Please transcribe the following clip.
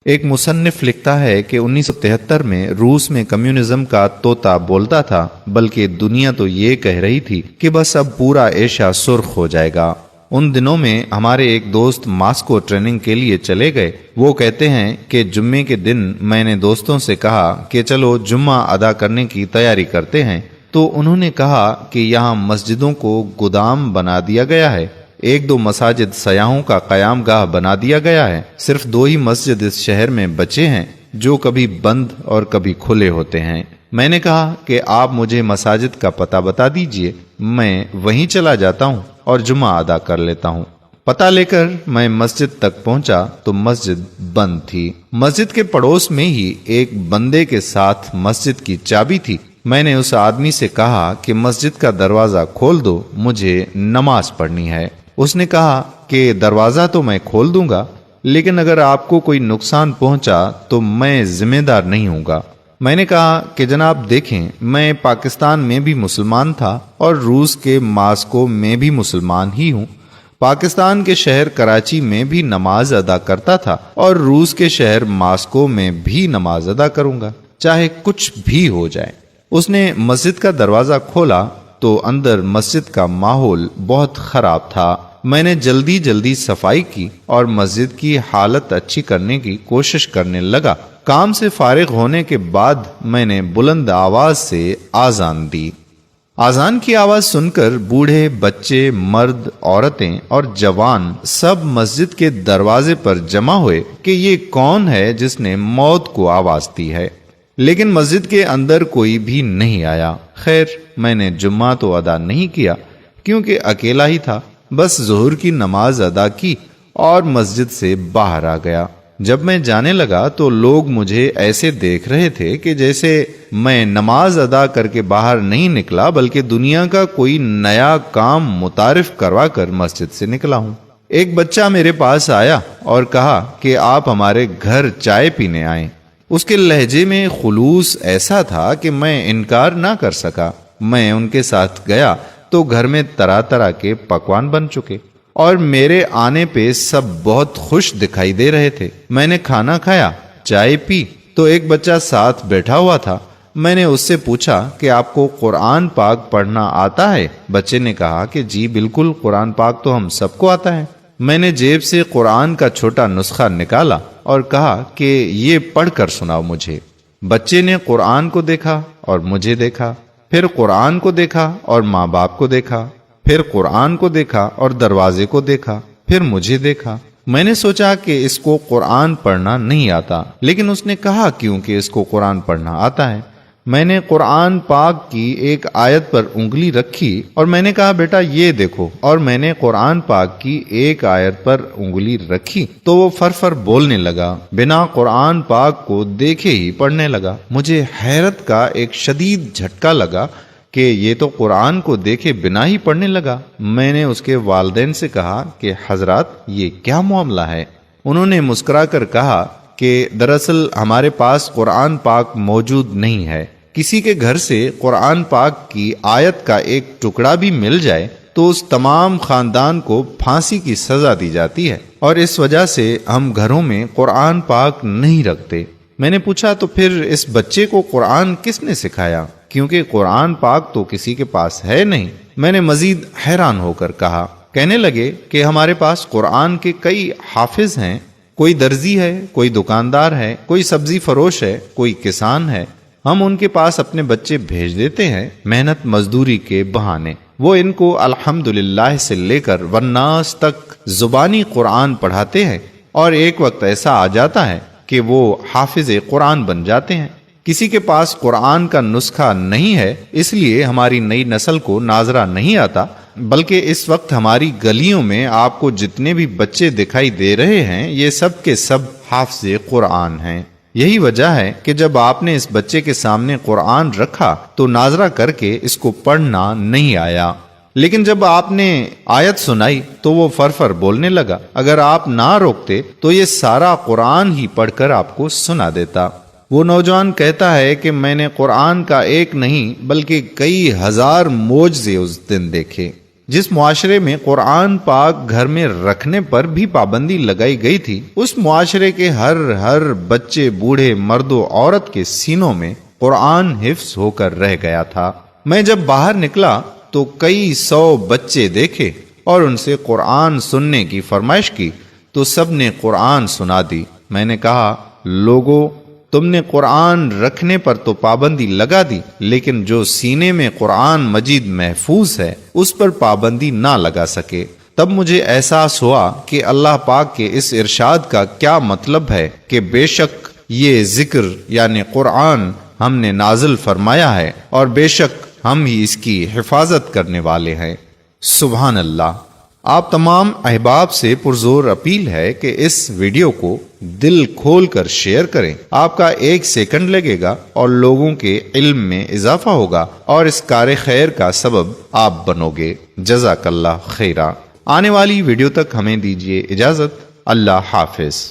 ایک مصنف لکھتا ہے کہ 1973 میں روس میں کمیونزم کا طوطا بولتا تھا، بلکہ دنیا تو یہ کہہ رہی تھی کہ بس اب پورا ایشیا سرخ ہو جائے گا۔ ان دنوں میں ہمارے ایک دوست ماسکو ٹریننگ کے لیے چلے گئے۔ وہ کہتے ہیں کہ جمعے کے دن میں نے دوستوں سے کہا کہ چلو جمعہ ادا کرنے کی تیاری کرتے ہیں، تو انہوں نے کہا کہ یہاں مسجدوں کو گودام بنا دیا گیا ہے، 1-2 مساجد سیاحوں کا قیام گاہ بنا دیا گیا ہے، صرف 2 ہی مسجد اس شہر میں بچے ہیں جو کبھی بند اور کبھی کھلے ہوتے ہیں۔ میں نے کہا کہ آپ مجھے مساجد کا پتہ بتا دیجئے، میں وہیں چلا جاتا ہوں اور جمعہ ادا کر لیتا ہوں۔ پتہ لے کر میں مسجد تک پہنچا تو مسجد بند تھی۔ مسجد کے پڑوس میں ہی ایک بندے کے ساتھ مسجد کی چابی تھی۔ میں نے اس آدمی سے کہا کہ مسجد کا دروازہ کھول دو، مجھے نماز پڑھنی ہے۔ اس نے کہا کہ دروازہ تو میں کھول دوں گا، لیکن اگر آپ کو کوئی نقصان پہنچا تو میں ذمہ دار نہیں ہوں گا۔ میں نے کہا کہ جناب دیکھیں، میں پاکستان میں بھی مسلمان تھا اور روس کے ماسکو میں بھی مسلمان ہی ہوں۔ پاکستان کے شہر کراچی میں بھی نماز ادا کرتا تھا اور روس کے شہر ماسکو میں بھی نماز ادا کروں گا، چاہے کچھ بھی ہو جائے۔ اس نے مسجد کا دروازہ کھولا تو اندر مسجد کا ماحول بہت خراب تھا۔ میں نے جلدی صفائی کی اور مسجد کی حالت اچھی کرنے کی کوشش کرنے لگا۔ کام سے فارغ ہونے کے بعد میں نے بلند آواز سے آذان دی۔ آذان کی آواز سن کر بوڑھے، بچے، مرد، عورتیں اور جوان سب مسجد کے دروازے پر جمع ہوئے کہ یہ کون ہے جس نے موت کو آواز دی ہے، لیکن مسجد کے اندر کوئی بھی نہیں آیا۔ خیر، میں نے جمعہ تو ادا نہیں کیا کیونکہ اکیلا ہی تھا، بس ظہر کی نماز ادا کی اور مسجد سے باہر آ گیا۔ جب میں جانے لگا تو لوگ مجھے ایسے دیکھ رہے تھے کہ جیسے میں نماز ادا کر کے باہر نہیں نکلا بلکہ دنیا کا کوئی نیا کام متعارف کروا کر مسجد سے نکلا ہوں۔ ایک بچہ میرے پاس آیا اور کہا کہ آپ ہمارے گھر چائے پینے آئیں۔ اس کے لہجے میں خلوص ایسا تھا کہ میں انکار نہ کر سکا۔ میں ان کے ساتھ گیا تو گھر میں طرح طرح کے پکوان بن چکے اور میرے آنے پہ سب بہت خوش دکھائی دے رہے تھے۔ میں نے کھانا کھایا، چائے پی تو ایک بچہ ساتھ بیٹھا ہوا تھا۔ میں نے اس سے پوچھا کہ آپ کو قرآن پاک پڑھنا آتا ہے؟ بچے نے کہا کہ جی بالکل، قرآن پاک تو ہم سب کو آتا ہے۔ میں نے جیب سے قرآن کا چھوٹا نسخہ نکالا اور کہا کہ یہ پڑھ کر سناؤ مجھے۔ بچے نے قرآن کو دیکھا اور مجھے دیکھا، پھر قرآن کو دیکھا اور ماں باپ کو دیکھا، پھر قرآن کو دیکھا اور دروازے کو دیکھا، پھر مجھے دیکھا۔ میں نے سوچا کہ اس کو قرآن پڑھنا نہیں آتا، لیکن اس نے کہا کیوں کہ اس کو قرآن پڑھنا آتا ہے۔ میں نے قرآن پاک کی ایک آیت پر انگلی رکھی اور میں نے کہا بیٹا یہ دیکھو، اور میں نے قرآن پاک کی ایک آیت پر انگلی رکھی تو وہ فر بولنے لگا، بنا قرآن پاک کو دیکھے ہی پڑھنے لگا۔ مجھے حیرت کا ایک شدید جھٹکا لگا کہ یہ تو قرآن کو دیکھے بنا ہی پڑھنے لگا۔ میں نے اس کے والدین سے کہا کہ حضرات یہ کیا معاملہ ہے؟ انہوں نے مسکرا کر کہا کہ دراصل ہمارے پاس قرآن پاک موجود نہیں ہے۔ کسی کے گھر سے قرآن پاک کی آیت کا ایک ٹکڑا بھی مل جائے تو اس تمام خاندان کو پھانسی کی سزا دی جاتی ہے، اور اس وجہ سے ہم گھروں میں قرآن پاک نہیں رکھتے۔ میں نے پوچھا تو پھر اس بچے کو قرآن کس نے سکھایا، کیونکہ قرآن پاک تو کسی کے پاس ہے نہیں۔ میں نے مزید حیران ہو کر کہا، کہنے لگے کہ ہمارے پاس قرآن کے کئی حافظ ہیں، کوئی درزی ہے، کوئی دکاندار ہے، کوئی سبزی فروش ہے، کوئی کسان ہے۔ ہم ان کے پاس اپنے بچے بھیج دیتے ہیں محنت مزدوری کے بہانے۔ وہ ان کو الحمدللہ سے لے کر والناس تک زبانی قرآن پڑھاتے ہیں، اور ایک وقت ایسا آ جاتا ہے کہ وہ حافظ قرآن بن جاتے ہیں۔ کسی کے پاس قرآن کا نسخہ نہیں ہے، اس لیے ہماری نئی نسل کو ناظرہ نہیں آتا، بلکہ اس وقت ہماری گلیوں میں آپ کو جتنے بھی بچے دکھائی دے رہے ہیں یہ سب کے سب حافظ قرآن ہیں۔ یہی وجہ ہے کہ جب آپ نے اس بچے کے سامنے قرآن رکھا تو ناظرہ کر کے اس کو پڑھنا نہیں آیا، لیکن جب آپ نے آیت سنائی تو وہ فر بولنے لگا۔ اگر آپ نہ روکتے تو یہ سارا قرآن ہی پڑھ کر آپ کو سنا دیتا۔ وہ نوجوان کہتا ہے کہ میں نے قرآن کا ایک نہیں بلکہ کئی ہزار معجزے اس دن دیکھے۔ جس معاشرے میں قرآن پاک گھر میں رکھنے پر بھی پابندی لگائی گئی تھی، اس معاشرے کے ہر بچے، بوڑھے، مرد و عورت کے سینوں میں قرآن حفظ ہو کر رہ گیا تھا۔ میں جب باہر نکلا تو کئی 100 بچے دیکھے اور ان سے قرآن سننے کی فرمائش کی تو سب نے قرآن سنا دی۔ میں نے کہا، لوگو، تم نے قرآن رکھنے پر تو پابندی لگا دی، لیکن جو سینے میں قرآن مجید محفوظ ہے اس پر پابندی نہ لگا سکے۔ تب مجھے احساس ہوا کہ اللہ پاک کے اس ارشاد کا کیا مطلب ہے کہ بے شک یہ ذکر یعنی قرآن ہم نے نازل فرمایا ہے اور بے شک ہم ہی اس کی حفاظت کرنے والے ہیں۔ سبحان اللہ۔ آپ تمام احباب سے پرزور اپیل ہے کہ اس ویڈیو کو دل کھول کر شیئر کریں۔ آپ کا 1 سیکنڈ لگے گا اور لوگوں کے علم میں اضافہ ہوگا اور اس کار خیر کا سبب آپ بنو گے۔ جزاک اللہ خیرہ۔ آنے والی ویڈیو تک ہمیں دیجیے اجازت۔ اللہ حافظ۔